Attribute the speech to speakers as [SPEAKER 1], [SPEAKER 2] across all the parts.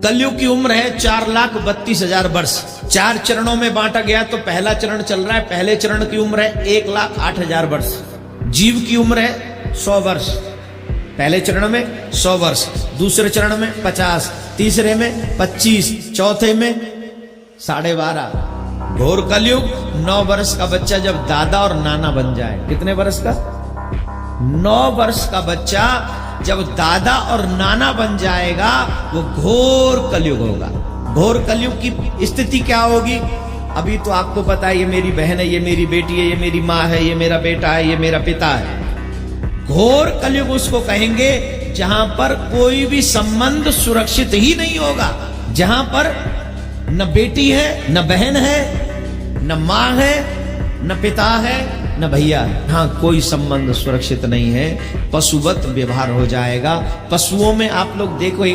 [SPEAKER 1] कलयुग की उम्र है 4,32,000 वर्ष। 4 चरणों में बांटा गया तो पहला चरण चल रहा है। पहले चरण की उम्र है 1,08,000 वर्ष। जीव की उम्र है 100 वर्ष। पहले चरण में 100 वर्ष, दूसरे चरण में 50, तीसरे में 25, चौथे में 12.5। घोर कलयुग 9 वर्ष का बच्चा जब दादा और नाना बन जाए। कितने वर्ष का? 9 वर्ष का बच्चा जब दादा और नाना बन जाएगा वो घोर कलयुग होगा। घोर कलयुग की स्थिति क्या होगी? अभी तो आपको पता है, ये मेरी बहन है, ये मेरी बेटी है, ये मेरी माँ है, ये मेरा बेटा है, ये मेरा पिता है। घोर कलयुग उसको कहेंगे जहां पर कोई भी संबंध सुरक्षित ही नहीं होगा, जहां पर न बेटी है, न बहन है, न माँ है, न पिता है, न भैया है। हाँ, कोई संबंध सुरक्षित नहीं है। पशुवत व्यवहार हो जाएगा। पशुओं में आप लोग देखो,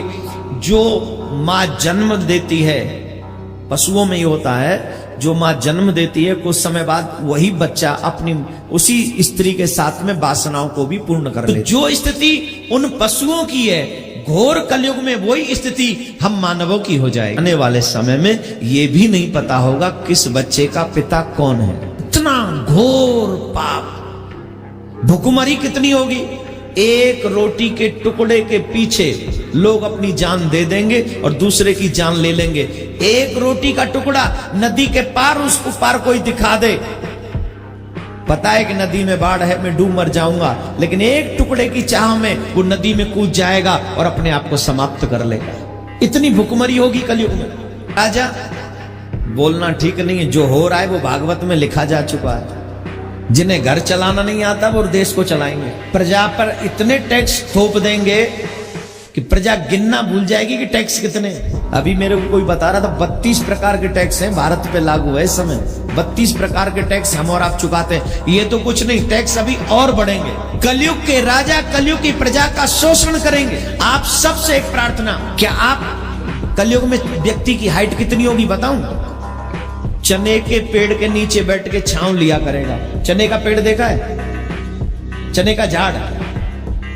[SPEAKER 1] जो माँ जन्म देती है, पशुओं में ये होता है, जो माँ जन्म देती है कुछ समय बाद वही बच्चा अपनी उसी स्त्री के साथ में वासनाओं को भी पूर्ण कर लेता है। जो स्थिति उन पशुओं की है, घोर कलयुग में वही स्थिति हम मानवों की हो जाएगी। आने वाले समय में ये भी नहीं पता होगा किस बच्चे का पिता कौन है। इतना घोर पाप। भुखमरी कितनी होगी? एक रोटी के टुकड़े के पीछे लोग अपनी जान दे देंगे और दूसरे की जान ले लेंगे। एक रोटी का टुकड़ा नदी के पार, उसको पार कोई दिखा दे, पता है कि नदी में बाढ़ है, मैं डूब मर जाऊंगा, लेकिन एक टुकड़े की चाह में वो नदी में कूद जाएगा और अपने आप को समाप्त कर लेगा। इतनी भुखमरी होगी कलयुग में। राजा बोलना ठीक नहीं है, जो हो रहा है वो भागवत में लिखा जा चुका है। जिन्हें घर चलाना नहीं आता वो देश को चलाएंगे। प्रजा पर इतने टैक्स थोप देंगे कि प्रजा गिनना भूल जाएगी कि टैक्स कितने। अभी मेरे को कोई बता रहा था 32 प्रकार के टैक्स हैं भारत पे लागू है इस समय। 32 प्रकार के टैक्स हम और आप चुकाते हैं। ये तो कुछ नहीं, टैक्स अभी और बढ़ेंगे। कलयुग के राजा कलयुग की प्रजा का शोषण करेंगे। आप सबसे एक प्रार्थना, क्या आप कलयुग में व्यक्ति की हाइट कितनी होगी बताऊं? चने के पेड़ के नीचे बैठ के छांव लिया करेगा। चने का पेड़ देखा है? चने का झाड़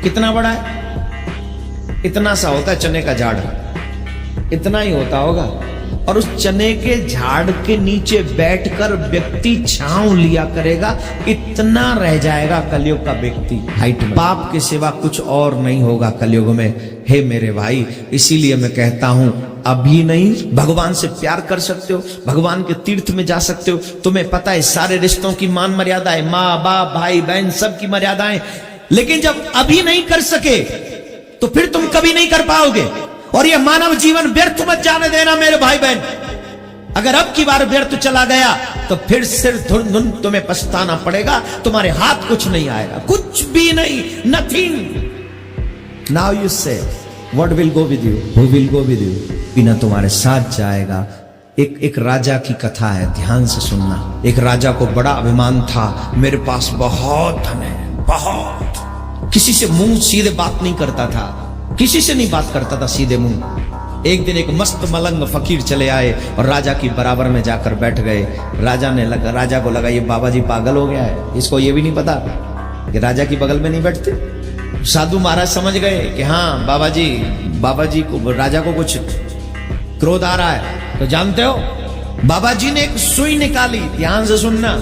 [SPEAKER 1] कितना बड़ा है? इतना सा होता है चने का झाड़, इतना ही होता होगा। और उस चने के झाड़ के नीचे बैठकर व्यक्ति छांव लिया करेगा। इतना रह जाएगा कलयुग का व्यक्ति हाइट में। पाप के सिवा कुछ और नहीं होगा कलयुग में। हे मेरे भाई, इसीलिए मैं कहता हूं, अभी नहीं भगवान से प्यार कर सकते हो, भगवान के तीर्थ में जा सकते हो। तुम्हें पता है सारे रिश्तों की मान मर्यादा है, माँ बाप भाई बहन सब की मर्यादाएं। लेकिन जब अभी नहीं कर सके तो फिर तुम कभी नहीं कर पाओगे। और ये मानव जीवन व्यर्थ मत जाने देना मेरे भाई बहन। अगर अब की बार व्यर्थ चला गया तो फिर सिर्फ धुन धुन तुम्हें पछताना पड़ेगा। तुम्हारे हाथ कुछ नहीं आएगा, कुछ भी नहीं, नथिंग। नाउ यू से what will go with you, who will go with you, बिना तुम्हारे साथ जाएगा। एक राजा की कथा है, ध्यान से सुनना। एक राजा को बड़ा अभिमान था, मेरे पास बहुत धन है, बहुत। किसी से मुंह सीधे बात नहीं करता था, किसी से नहीं बात करता था सीधे मुंह। एक दिन एक मस्त मलंग फकीर चले आए और राजा की बराबर में जाकर बैठ गए। राजा को लगा ये बाबा जी पागल हो गया है, इसको ये भी नहीं पता कि राजा की बगल में नहीं बैठते। साधु महाराज समझ गए कि हाँ बाबा जी को, राजा को कुछ क्रोध आ रहा है। तो जानते हो, बाबा जी ने एक सुई निकाली। ध्यान से सुनना।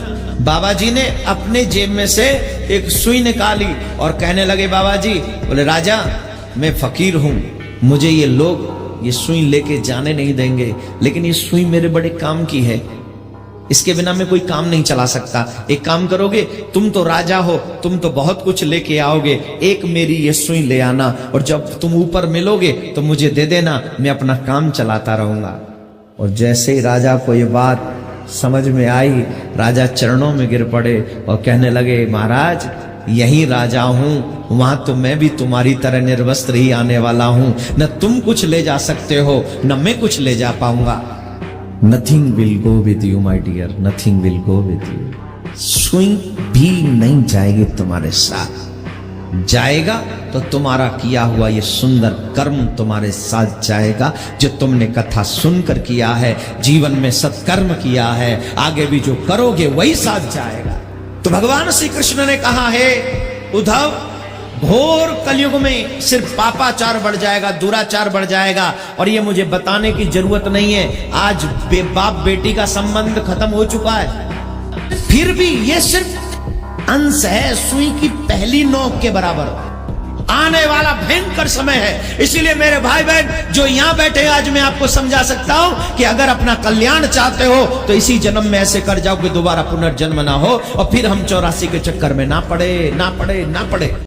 [SPEAKER 1] बाबा जी ने अपने जेब में से एक सुई निकाली और कहने लगे, बाबा जी बोले, राजा मैं फकीर हूं, मुझे ये लोग ये सुई लेके जाने नहीं देंगे, लेकिन ये सुई मेरे बड़े काम की है, इसके बिना मैं कोई काम नहीं चला सकता। एक काम करोगे, तुम तो राजा हो, तुम तो बहुत कुछ लेके आओगे, एक मेरी ये सुई ले आना और जब तुम ऊपर मिलोगे तो मुझे दे देना, मैं अपना काम चलाता रहूंगा। और जैसे ही राजा को ये बात समझ में आई, राजा चरणों में गिर पड़े और कहने लगे, महाराज यही राजा हूं, वहां तो मैं भी तुम्हारी तरह निर्वस्त्र ही आने वाला हूं। न तुम कुछ ले जा सकते हो, न मैं कुछ ले जा पाऊंगा। Nothing will go with you my dear, nothing will go with you. सुई भी नहीं जाएगी तुम्हारे साथ। जाएगा तो तुम्हारा किया हुआ ये सुंदर कर्म तुम्हारे साथ जाएगा, जो तुमने कथा सुनकर किया है, जीवन में सत्कर्म किया है, आगे भी जो करोगे वही साथ जाएगा। तो भगवान श्री कृष्ण ने कहा है, उद्धव घोर कलयुग में सिर्फ पापाचार बढ़ जाएगा, दुराचार बढ़ जाएगा। और ये मुझे बताने की जरूरत नहीं है, आज बाप बेटी का संबंध खत्म हो चुका है। फिर भी ये सिर्फ अंश है, सुई की पहली नोक के बराबर। आने वाला भयंकर समय है। इसीलिए मेरे भाई बहन जो यहां बैठे हैं, आज मैं आपको समझा सकता हूं कि अगर अपना कल्याण चाहते हो तो इसी जन्म में ऐसे कर जाओ कि दोबारा पुनर्जन्म ना हो, और फिर हम 84 के चक्कर में ना पड़े।